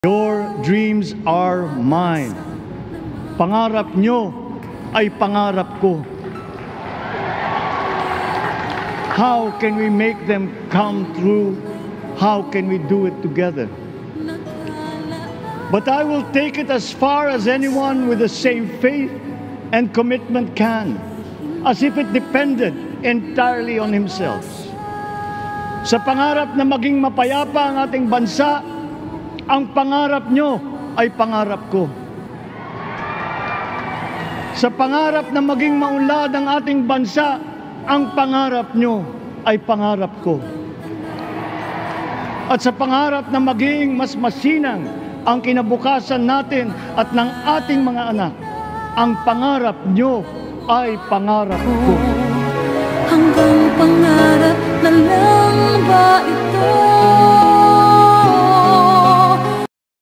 Your dreams are mine. Pangarap nyo ay pangarap ko. How can we make them come true? How can we do it together? But I will take it as far as anyone with the same faith and commitment can, as if it depended entirely on himself. Sa pangarap na maging mapayapa ang ating bansa, ang pangarap nyo ay pangarap ko. Sa pangarap na maging maunlad ang ating bansa, ang pangarap nyo ay pangarap ko. At sa pangarap na maging mas masinang ang kinabukasan natin at ng ating mga anak, ang pangarap nyo ay pangarap ko. Hanggang pangarap na lang ba ito?